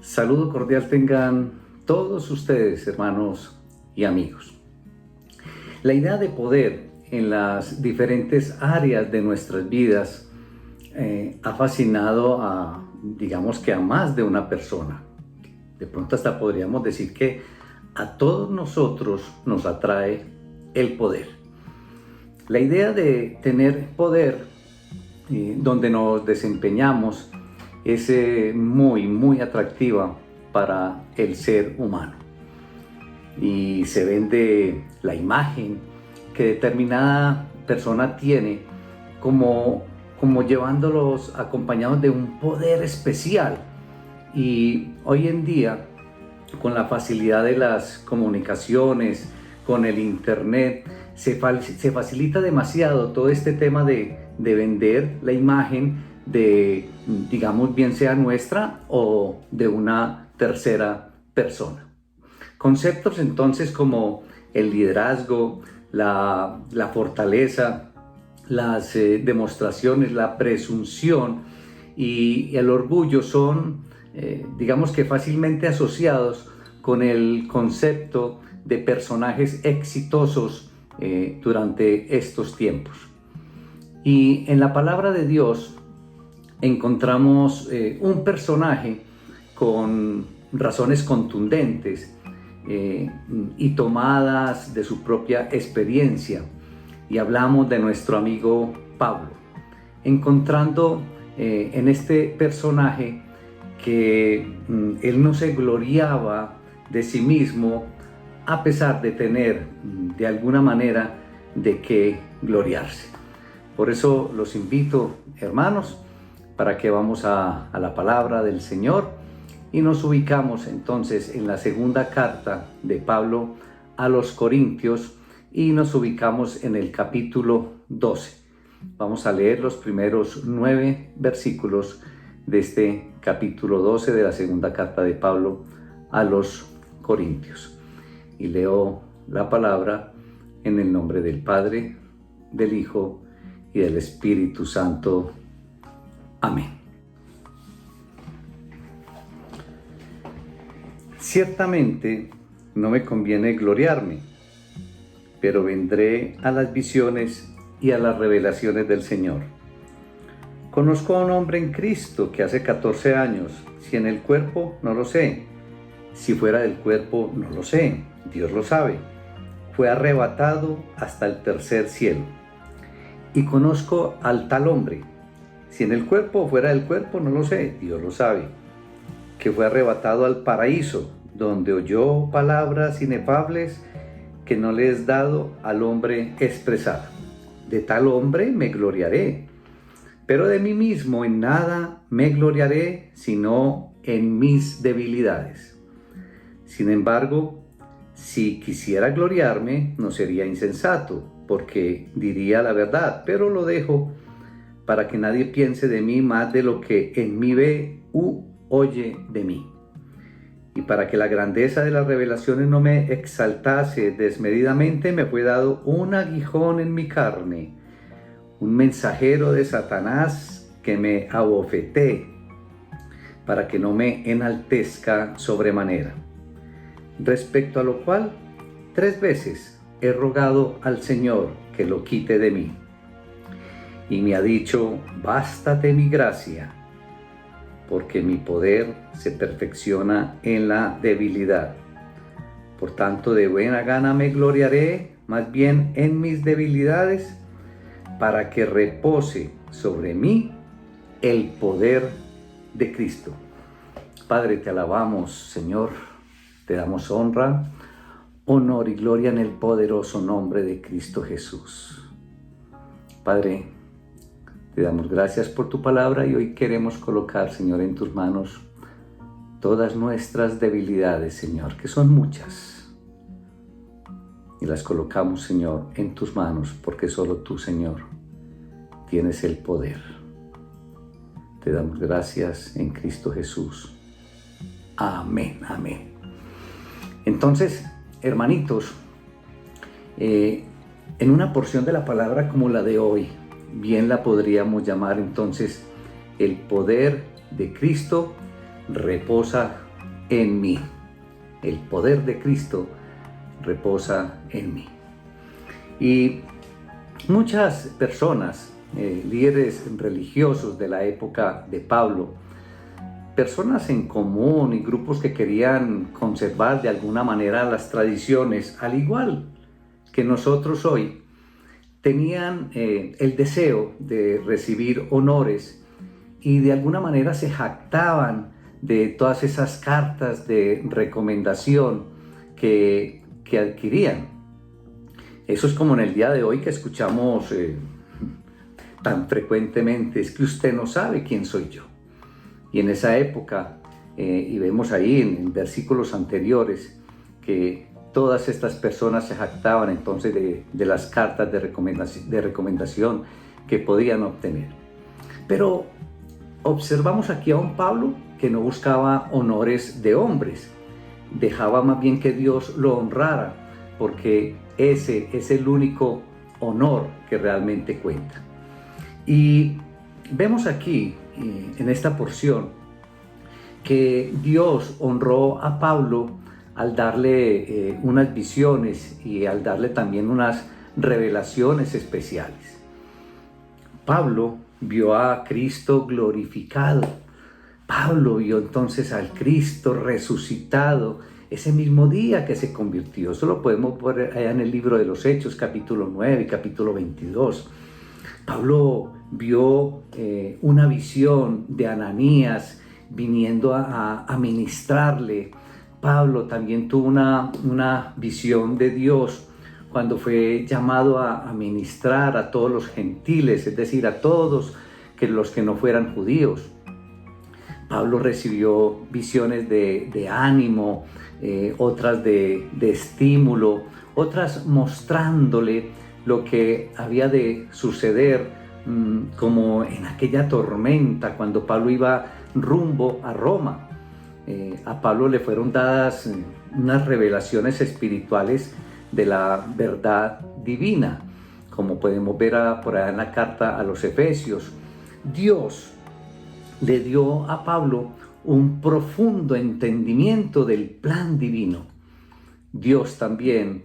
Saludo cordial tengan todos ustedes, hermanos y amigos. La idea de poder en las diferentes áreas de nuestras vidas ha fascinado digamos que a más de una persona. De pronto hasta podríamos decir que a todos nosotros nos atrae el poder. La idea de tener poder donde nos desempeñamos es muy atractiva para el ser humano. Y se vende la imagen que determinada persona tiene como llevándolos acompañados de un poder especial. Y hoy en día, con la facilidad de las comunicaciones, con el internet, se facilita demasiado todo este tema de vender la imagen de, digamos, bien sea nuestra o de una tercera persona. Conceptos entonces como el liderazgo, la fortaleza, las demostraciones, la presunción y el orgullo son, digamos que fácilmente asociados con el concepto de personajes exitosos durante estos tiempos. Y en la palabra de Dios encontramos un personaje con razones contundentes y tomadas de su propia experiencia. Y hablamos de nuestro amigo Pablo, encontrando en este personaje que él no se gloriaba de sí mismo, a pesar de tener de alguna manera de qué gloriarse. Por eso los invito, hermanos, para que vamos a la palabra del Señor y nos ubicamos entonces en la segunda carta de Pablo a los Corintios y nos ubicamos en el capítulo 12. Vamos a leer los primeros 9 versículos de este capítulo 12 de la segunda carta de Pablo a los Corintios. Y leo la palabra en el nombre del Padre, del Hijo y del Espíritu Santo. Amén. Ciertamente no me conviene gloriarme, pero vendré a las visiones y a las revelaciones del Señor. Conozco a un hombre en Cristo que hace 14 años, si en el cuerpo, no lo sé, si fuera del cuerpo, no lo sé, Dios lo sabe, fue arrebatado hasta el tercer cielo. Y conozco al tal hombre, si en el cuerpo o fuera del cuerpo, no lo sé, Dios lo sabe, que fue arrebatado al paraíso, donde oyó palabras inefables que no le es dado al hombre expresar. De tal hombre me gloriaré, pero de mí mismo en nada me gloriaré, sino en mis debilidades. Sin embargo, si quisiera gloriarme, no sería insensato, porque diría la verdad, pero lo dejo para que nadie piense de mí más de lo que en mí ve u oye de mí. Y para que la grandeza de las revelaciones no me exaltase desmedidamente, me fue dado un aguijón en mi carne, un mensajero de Satanás que me abofetee, para que no me enaltezca sobremanera. Respecto a lo cual, 3 veces he rogado al Señor que lo quite de mí. Y me ha dicho, bástate mi gracia, porque mi poder se perfecciona en la debilidad. Por tanto, de buena gana me gloriaré, más bien en mis debilidades, para que repose sobre mí el poder de Cristo. Padre, te alabamos, Señor, te damos honra, honor y gloria en el poderoso nombre de Cristo Jesús. Padre, te damos gracias por tu palabra y hoy queremos colocar, Señor, en tus manos todas nuestras debilidades, Señor, que son muchas. Y las colocamos, Señor, en tus manos, porque solo tú, Señor, tienes el poder. Te damos gracias en Cristo Jesús. Amén, amén. Entonces, hermanitos, en una porción de la palabra como la de hoy, bien la podríamos llamar entonces, el poder de Cristo reposa en mí. El poder de Cristo reposa en mí. Y muchas personas, líderes religiosos de la época de Pablo, personas en común y grupos que querían conservar de alguna manera las tradiciones, al igual que nosotros hoy, tenían el deseo de recibir honores y de alguna manera se jactaban de todas esas cartas de recomendación que adquirían. Eso es como en el día de hoy que escuchamos tan frecuentemente, es que usted no sabe quién soy yo. Y en esa época, y vemos ahí en versículos anteriores, que todas estas personas se jactaban entonces de las cartas de recomendación que podían obtener. Pero observamos aquí a un Pablo que no buscaba honores de hombres, dejaba más bien que Dios lo honrara, porque ese es el único honor que realmente cuenta. Y vemos aquí, en esta porción, que Dios honró a Pablo al darle unas visiones y al darle también unas revelaciones especiales. Pablo vio a Cristo glorificado. Pablo vio entonces al Cristo resucitado ese mismo día que se convirtió. Eso lo podemos ver allá en el libro de los Hechos, capítulo 9 y capítulo 22. Pablo vio una visión de Ananías viniendo a ministrarle. Pablo también tuvo una visión de Dios cuando fue llamado a ministrar a todos los gentiles, es decir, a todos los que no fueran judíos. Pablo recibió visiones de ánimo, otras de estímulo, otras mostrándole lo que había de suceder, como en aquella tormenta cuando Pablo iba rumbo a Roma. A Pablo le fueron dadas unas revelaciones espirituales de la verdad divina, como podemos ver por allá en la carta a los Efesios. Dios le dio a Pablo un profundo entendimiento del plan divino. Dios también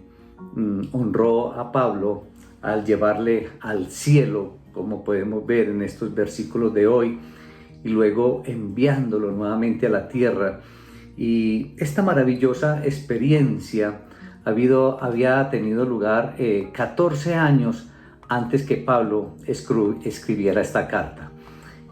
honró a Pablo al llevarle al cielo, como podemos ver en estos versículos de hoy, y luego enviándolo nuevamente a la tierra. Y esta maravillosa experiencia había tenido lugar 14 años antes que Pablo escribiera esta carta.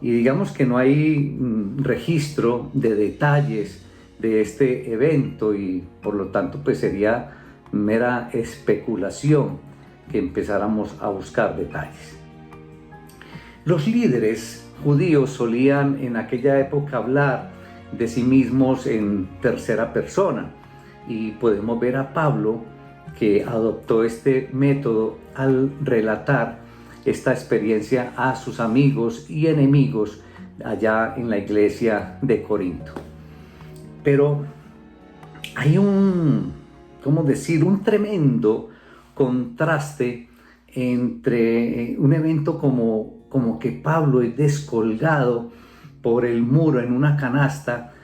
Y digamos que no hay registro de detalles de este evento y por lo tanto pues sería mera especulación que empezáramos a buscar detalles. Los líderes judíos solían en aquella época hablar de sí mismos en tercera persona y podemos ver a Pablo que adoptó este método al relatar esta experiencia a sus amigos y enemigos allá en la iglesia de Corinto. Pero hay un tremendo contraste entre un evento como que Pablo es descolgado por el muro en una canasta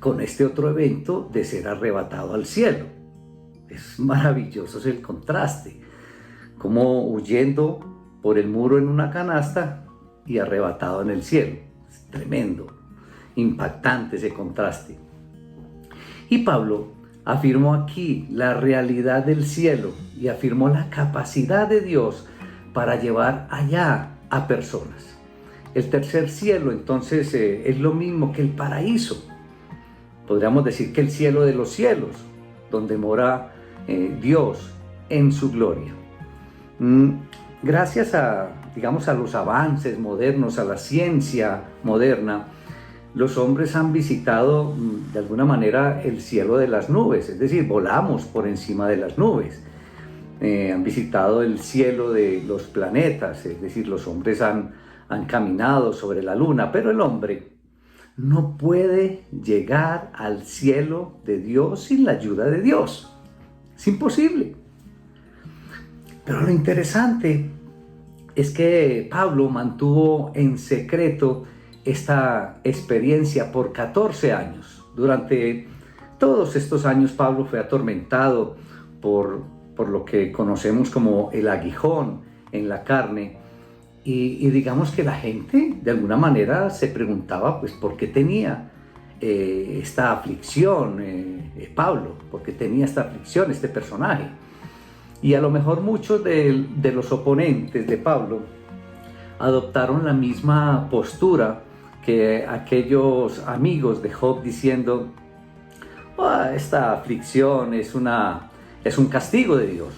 con este otro evento de ser arrebatado al cielo. Es maravilloso, es el contraste, como huyendo por el muro en una canasta y arrebatado en el cielo. Es tremendo, impactante ese contraste. Y Pablo afirmó aquí la realidad del cielo y afirmó la capacidad de Dios para llevar allá a personas. El tercer cielo entonces es lo mismo que el paraíso. Podríamos decir que el cielo de los cielos, donde mora Dios en su gloria. Gracias a los avances modernos, a la ciencia moderna, los hombres han visitado de alguna manera el cielo de las nubes, es decir, volamos por encima de las nubes. Han visitado el cielo de los planetas, es decir, los hombres han caminado sobre la luna, pero el hombre no puede llegar al cielo de Dios sin la ayuda de Dios. Es imposible. Pero lo interesante es que Pablo mantuvo en secreto esta experiencia por 14 años. Durante todos estos años Pablo fue atormentado por lo que conocemos como el aguijón en la carne, y digamos que la gente de alguna manera se preguntaba pues por qué tenía esta aflicción Pablo, por qué tenía esta aflicción este personaje. Y a lo mejor muchos de los oponentes de Pablo adoptaron la misma postura que aquellos amigos de Job, diciendo: esta aflicción es un castigo de Dios.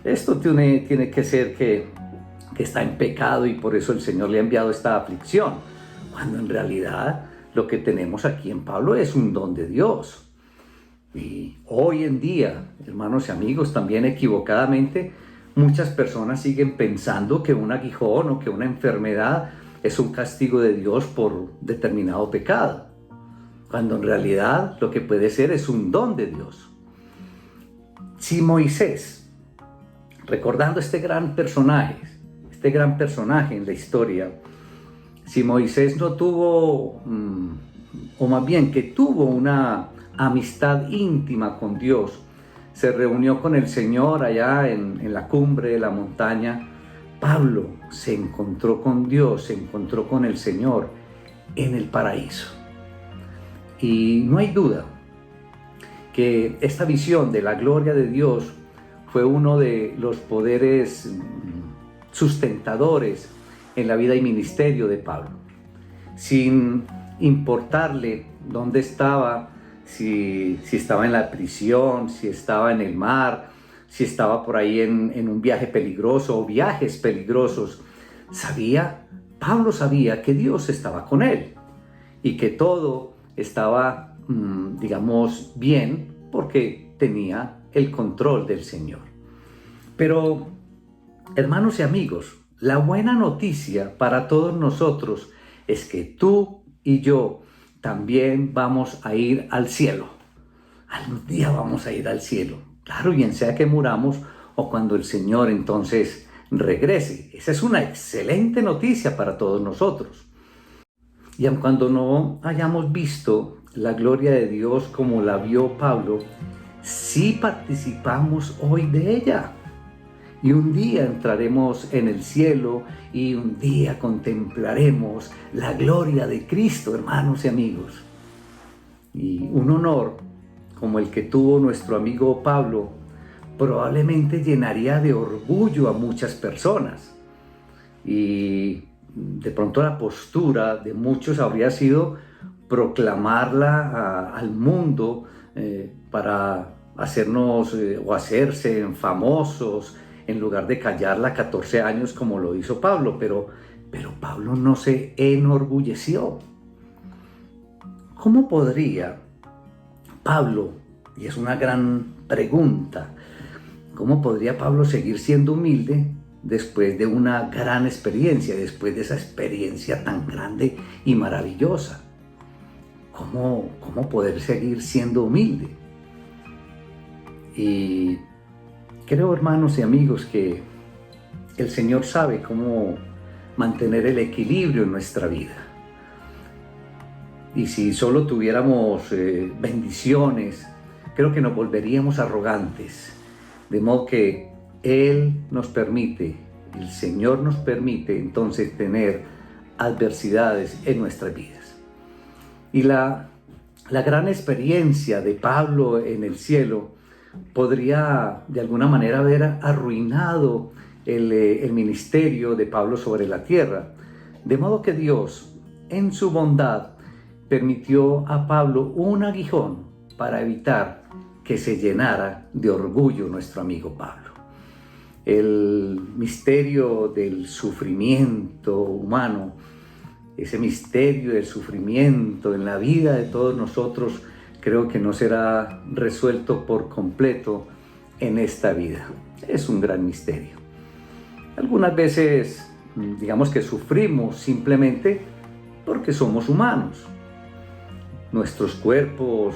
Esto tiene que ser que está en pecado y por eso el Señor le ha enviado esta aflicción, cuando en realidad lo que tenemos aquí en Pablo es un don de Dios. Y hoy en día, hermanos y amigos, también equivocadamente muchas personas siguen pensando que un aguijón o que una enfermedad es un castigo de Dios por determinado pecado, cuando en realidad lo que puede ser es un don de Dios. Si Moisés, recordando este gran personaje en la historia, si Moisés no tuvo, o más bien que tuvo una amistad íntima con Dios, se reunió con el Señor allá en la cumbre de la montaña, Pablo se encontró con Dios, se encontró con el Señor en el paraíso. Y no hay duda que esta visión de la gloria de Dios fue uno de los poderes sustentadores en la vida y ministerio de Pablo. Sin importarle dónde estaba, si estaba en la prisión, si estaba en el mar, si estaba por ahí en un viaje peligroso o viajes peligrosos, Pablo sabía que Dios estaba con él y que todo estaba, digamos, bien, porque tenía el control del Señor. Pero, hermanos y amigos, la buena noticia para todos nosotros es que tú y yo también vamos a ir al cielo. Algún día vamos a ir al cielo. Claro, bien sea que muramos o cuando el Señor entonces regrese. Esa es una excelente noticia para todos nosotros. Y aun cuando no hayamos visto la gloria de Dios como la vio Pablo, sí participamos hoy de ella. Y un día entraremos en el cielo y un día contemplaremos la gloria de Cristo, hermanos y amigos. Y un honor como el que tuvo nuestro amigo Pablo probablemente llenaría de orgullo a muchas personas. Y de pronto la postura de muchos habría sido proclamarla al mundo para hacernos o hacerse famosos, en lugar de callarla 14 años como lo hizo Pablo. Pero Pablo no se enorgulleció. ¿Cómo podría Pablo, y es una gran pregunta, cómo podría Pablo seguir siendo humilde después de una gran experiencia, después de esa experiencia tan grande y maravillosa? ¿Cómo poder seguir siendo humilde? Y creo, hermanos y amigos, que el Señor sabe cómo mantener el equilibrio en nuestra vida. Y si solo tuviéramos bendiciones, creo que nos volveríamos arrogantes. De modo que el Señor nos permite entonces tener adversidades en nuestras vidas. Y la gran experiencia de Pablo en el cielo podría de alguna manera haber arruinado el ministerio de Pablo sobre la tierra. De modo que Dios, en su bondad, permitió a Pablo un aguijón para evitar que se llenara de orgullo nuestro amigo Pablo. El misterio del sufrimiento humano, ese misterio del sufrimiento en la vida de todos nosotros, creo que no será resuelto por completo en esta vida. Es un gran misterio. Algunas veces, digamos que sufrimos simplemente porque somos humanos. Nuestros cuerpos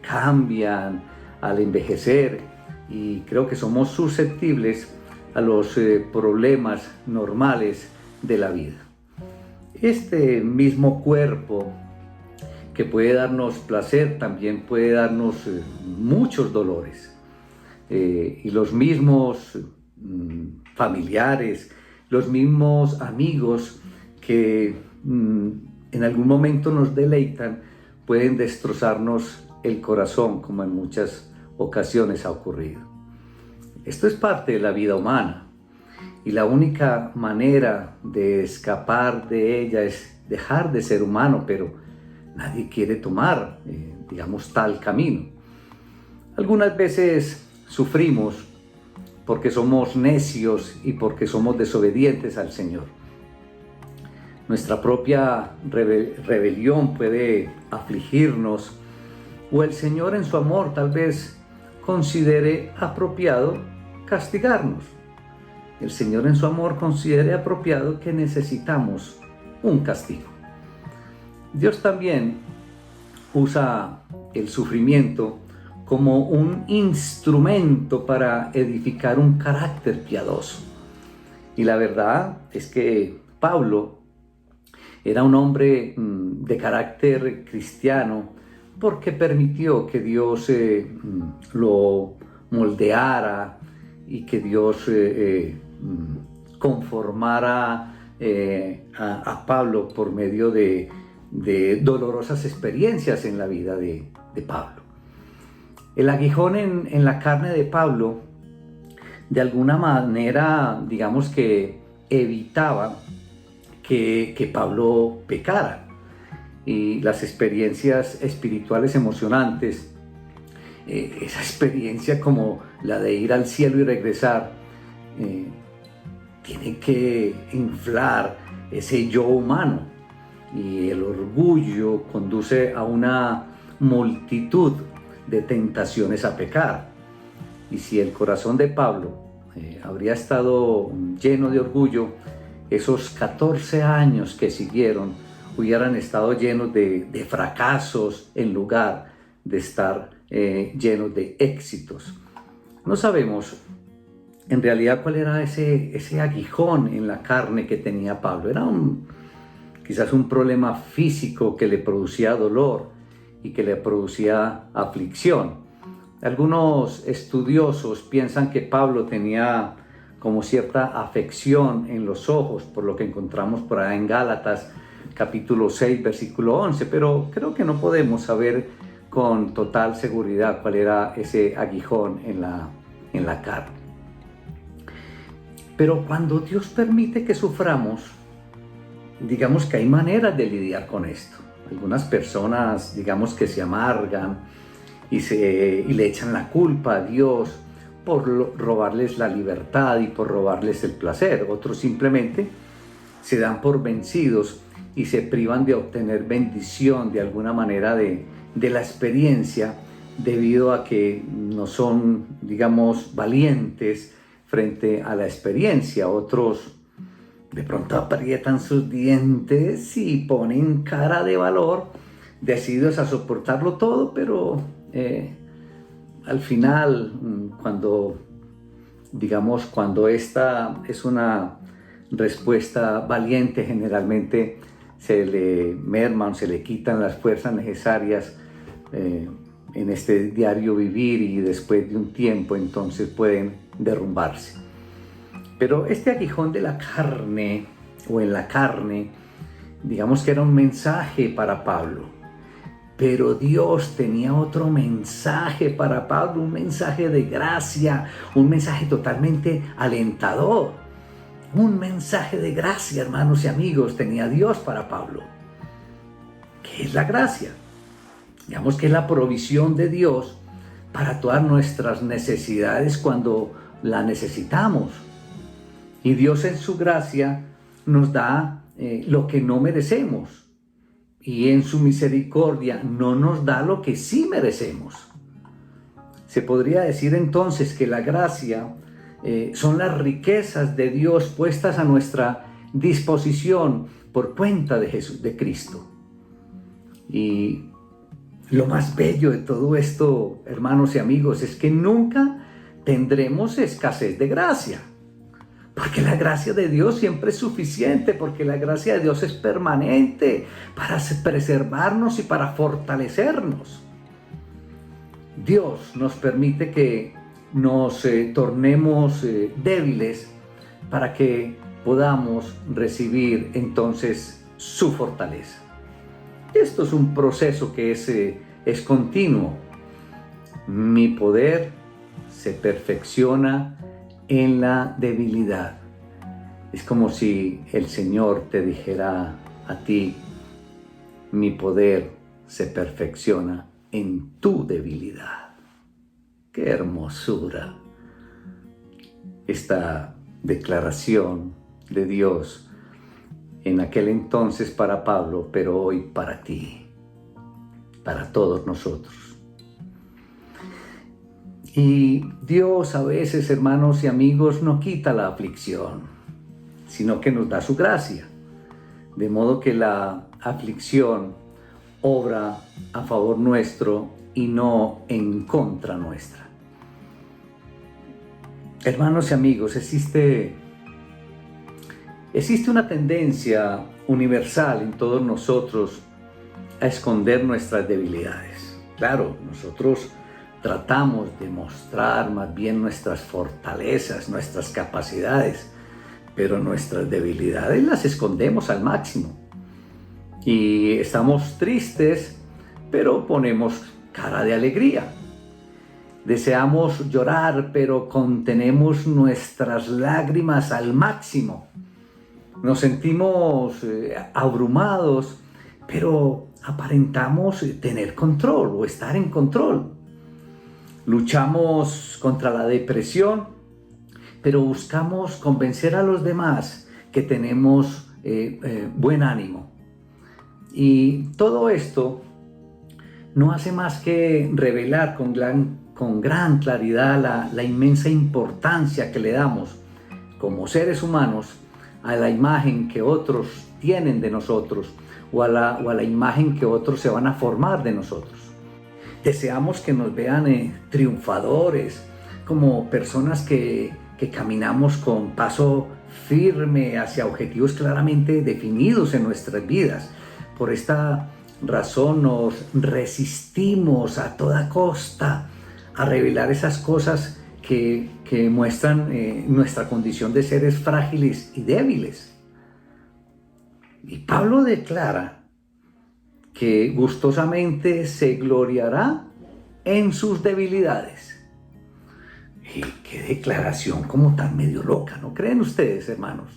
cambian al envejecer y creo que somos susceptibles a los problemas normales de la vida. Este mismo cuerpo que puede darnos placer, también puede darnos muchos dolores. Y los mismos familiares, los mismos amigos que en algún momento nos deleitan, pueden destrozarnos el corazón, como en muchas ocasiones ha ocurrido. Esto es parte de la vida humana y la única manera de escapar de ella es dejar de ser humano, pero nadie quiere tomar, digamos, tal camino. Algunas veces sufrimos porque somos necios y porque somos desobedientes al Señor. Nuestra propia rebelión puede afligirnos, o el Señor en su amor tal vez considere apropiado castigarnos. El Señor en su amor considere apropiado que necesitamos un castigo. Dios también usa el sufrimiento como un instrumento para edificar un carácter piadoso. Y la verdad es que Pablo era un hombre de carácter cristiano porque permitió que Dios lo moldeara y que Dios conformara a Pablo por medio de dolorosas experiencias en la vida de Pablo. El aguijón en la carne de Pablo, de alguna manera, digamos que evitaba que Pablo pecara. Y las experiencias espirituales emocionantes, esa experiencia como la de ir al cielo y regresar, tiene que inflar ese yo humano. Y el orgullo conduce a una multitud de tentaciones a pecar. Y si el corazón de Pablo habría estado lleno de orgullo, esos 14 años que siguieron hubieran estado llenos de fracasos en lugar de estar llenos de éxitos. No sabemos en realidad cuál era ese aguijón en la carne que tenía Pablo. Era quizás un problema físico que le producía dolor y que le producía aflicción. Algunos estudiosos piensan que Pablo tenía como cierta afección en los ojos, por lo que encontramos por ahí en Gálatas capítulo 6, versículo 11, pero creo que no podemos saber con total seguridad cuál era ese aguijón en la carne. Pero cuando Dios permite que suframos, digamos que hay maneras de lidiar con esto. Algunas personas, digamos que se amargan y le echan la culpa a Dios por robarles la libertad y por robarles el placer. Otros simplemente se dan por vencidos y se privan de obtener bendición de alguna manera de la experiencia debido a que no son, digamos, valientes frente a la experiencia. Otros de pronto aprietan sus dientes y ponen cara de valor, decididos a soportarlo todo, pero al final, cuando esta es una respuesta valiente, generalmente se le merman, se le quitan las fuerzas necesarias en este diario vivir y después de un tiempo entonces pueden derrumbarse. Pero este aguijón de la carne o en la carne, digamos que era un mensaje para Pablo. Pero Dios tenía otro mensaje para Pablo, un mensaje de gracia, un mensaje totalmente alentador. Un mensaje de gracia, hermanos y amigos, tenía Dios para Pablo. ¿Qué es la gracia? Digamos que es la provisión de Dios para todas nuestras necesidades cuando la necesitamos. Y Dios en su gracia nos da lo que no merecemos. Y en su misericordia no nos da lo que sí merecemos. Se podría decir entonces que la gracia son las riquezas de Dios puestas a nuestra disposición por cuenta de Jesús, de Cristo. Y lo más bello de todo esto, hermanos y amigos, es que nunca tendremos escasez de gracia. Porque la gracia de Dios siempre es suficiente, porque la gracia de Dios es permanente para preservarnos y para fortalecernos. Dios nos permite que nos tornemos débiles para que podamos recibir entonces su fortaleza. Esto es un proceso que es continuo. Mi poder se perfecciona en la debilidad. Es como si el Señor te dijera a ti: mi poder se perfecciona en tu debilidad. ¡Qué hermosura! Esta declaración de Dios en aquel entonces para Pablo, pero hoy para ti, para todos nosotros. Y Dios a veces, hermanos y amigos, no quita la aflicción, sino que nos da su gracia. De modo que la aflicción obra a favor nuestro y no en contra nuestra. Hermanos y amigos, existe una tendencia universal en todos nosotros a esconder nuestras debilidades. Claro, nosotros tratamos de mostrar más bien nuestras fortalezas, nuestras capacidades, pero nuestras debilidades las escondemos al máximo. Y estamos tristes, pero ponemos cara de alegría. Deseamos llorar, pero contenemos nuestras lágrimas al máximo. Nos sentimos abrumados, pero aparentamos tener control o estar en control. Luchamos contra la depresión, pero buscamos convencer a los demás que tenemos buen ánimo. Y todo esto no hace más que revelar con gran claridad la inmensa importancia que le damos como seres humanos a la imagen que otros tienen de nosotros o a la imagen que otros se van a formar de nosotros. Deseamos que nos vean triunfadores, como personas que caminamos con paso firme hacia objetivos claramente definidos en nuestras vidas. Por esta razón nos resistimos a toda costa a revelar esas cosas que muestran nuestra condición de seres frágiles y débiles. Y Pablo declara que gustosamente se gloriará en sus debilidades. Y qué declaración como tan medio loca, ¿no creen ustedes, hermanos?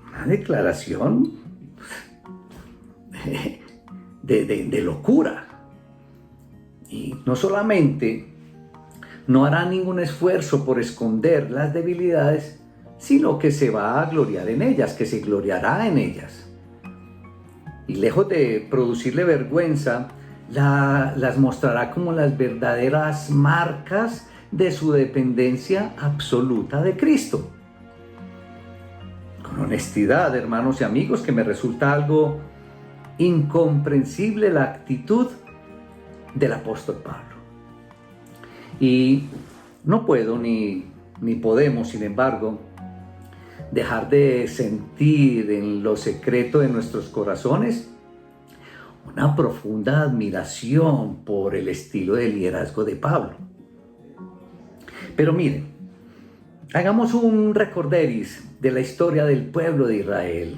Una declaración de locura. Y no solamente no hará ningún esfuerzo por esconder las debilidades, sino que se va a gloriar en ellas, que se gloriará en ellas. Y lejos de producirle vergüenza, las mostrará como las verdaderas marcas de su dependencia absoluta de Cristo. Con honestidad, hermanos y amigos, que me resulta algo incomprensible la actitud del apóstol Pablo. Y no puedo ni podemos, sin embargo, dejar de sentir en lo secreto de nuestros corazones una profunda admiración por el estilo de liderazgo de Pablo. Pero miren, hagamos un recorderis de la historia del pueblo de Israel.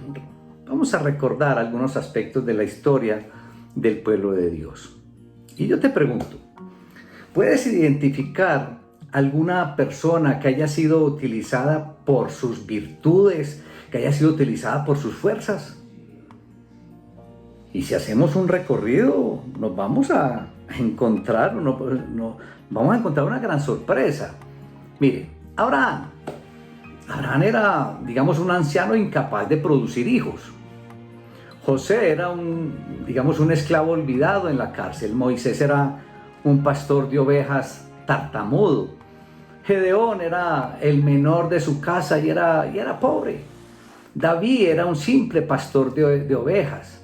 Vamos a recordar algunos aspectos de la historia del pueblo de Dios. Y yo te pregunto, ¿puedes identificar alguna persona que haya sido utilizada por sus virtudes, que haya sido utilizada por sus fuerzas? Y si hacemos un recorrido, nos vamos a encontrar una gran sorpresa. Mire, Abraham era, digamos, un anciano incapaz de producir hijos. José era un esclavo olvidado en la cárcel. Moisés era un pastor de ovejas tartamudo. Gedeón era el menor de su casa y era pobre. David era un simple pastor de ovejas.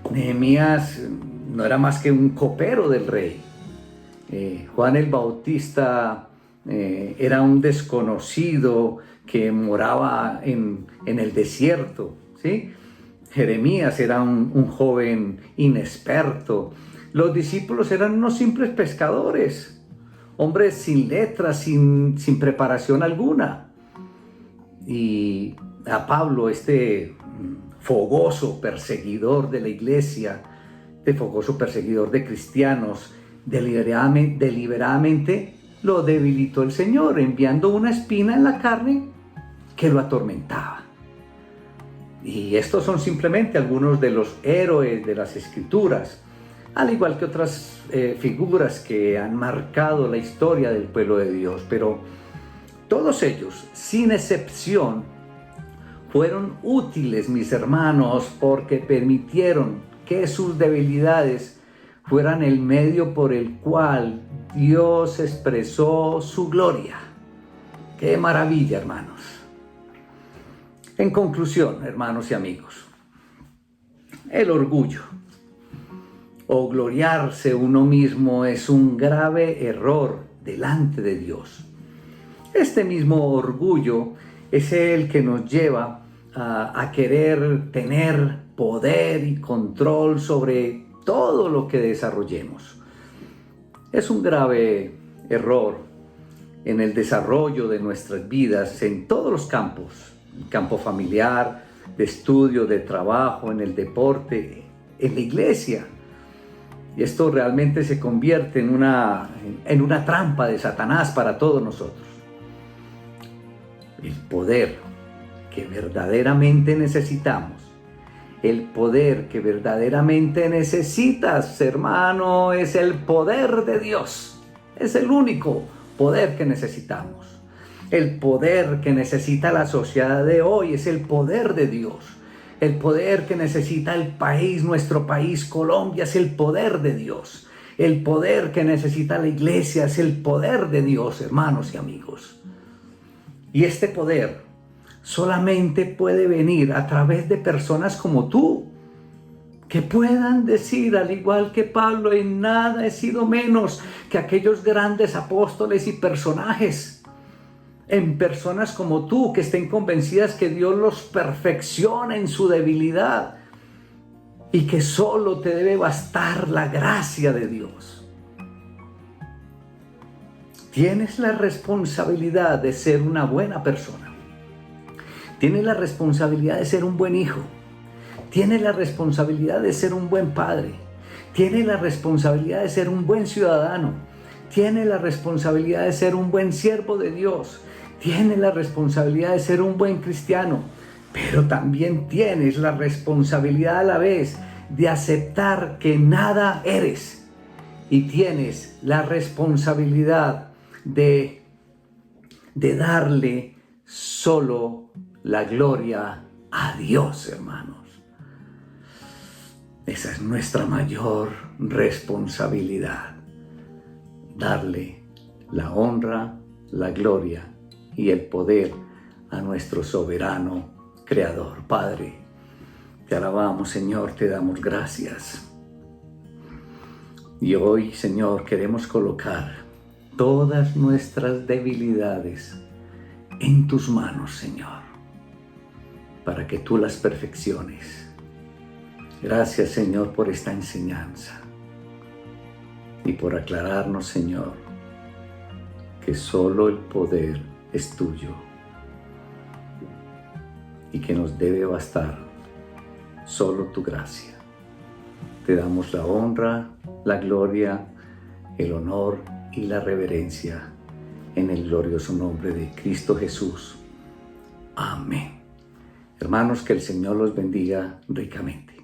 Nehemías no era más que un copero del rey. Juan el Bautista era un desconocido que moraba en el desierto, ¿sí? Jeremías era un joven inexperto. Los discípulos eran unos simples pescadores, hombres sin letras, sin preparación alguna. Y a Pablo, este fogoso perseguidor de la iglesia, fogoso perseguidor de cristianos, deliberadamente lo debilitó el Señor, enviando una espina en la carne que lo atormentaba. Y estos son simplemente algunos de los héroes de las Escrituras, al igual que otras figuras que han marcado la historia del pueblo de Dios. Pero todos ellos, sin excepción, fueron útiles, mis hermanos, porque permitieron que sus debilidades fueran el medio por el cual Dios expresó su gloria. ¡Qué maravilla, hermanos! En conclusión, hermanos y amigos, el orgullo o gloriarse uno mismo es un grave error delante de Dios. Este mismo orgullo es el que nos lleva a querer tener poder y control sobre todo lo que desarrollemos. Es un grave error en el desarrollo de nuestras vidas en todos los campos, el campo familiar, de estudio, de trabajo, en el deporte, en la iglesia. Y esto realmente se convierte en una trampa de Satanás para todos nosotros. El poder que verdaderamente necesitamos, el poder que verdaderamente necesitas, hermano, es el poder de Dios. Es el único poder que necesitamos. El poder que necesita la sociedad de hoy es el poder de Dios. El poder que necesita el país, nuestro país, Colombia, es el poder de Dios. El poder que necesita la iglesia es el poder de Dios, hermanos y amigos. Y este poder solamente puede venir a través de personas como tú, que puedan decir, al igual que Pablo, en nada he sido menos que aquellos grandes apóstoles y personajes. En personas como tú, que estén convencidas que Dios los perfecciona en su debilidad y que solo te debe bastar la gracia de Dios. Tienes la responsabilidad de ser una buena persona. Tienes la responsabilidad de ser un buen hijo. Tienes la responsabilidad de ser un buen padre. Tienes la responsabilidad de ser un buen ciudadano. Tienes la responsabilidad de ser un buen siervo de Dios. Tienes la responsabilidad de ser un buen cristiano. Pero también tienes la responsabilidad a la vez de aceptar que nada eres. Y tienes la responsabilidad de darle solo la gloria a Dios, hermanos. Esa es nuestra mayor responsabilidad. Darle la honra, la gloria y el poder a nuestro soberano Creador. Padre, te alabamos, Señor, te damos gracias. Y hoy, Señor, queremos colocar todas nuestras debilidades en tus manos, Señor, para que tú las perfecciones. Gracias, Señor, por esta enseñanza y por aclararnos, Señor, que solo el poder es tuyo y que nos debe bastar solo tu gracia. Te damos la honra, la gloria, el honor y la reverencia en el glorioso nombre de Cristo Jesús. Amén. Hermanos, que el Señor los bendiga ricamente.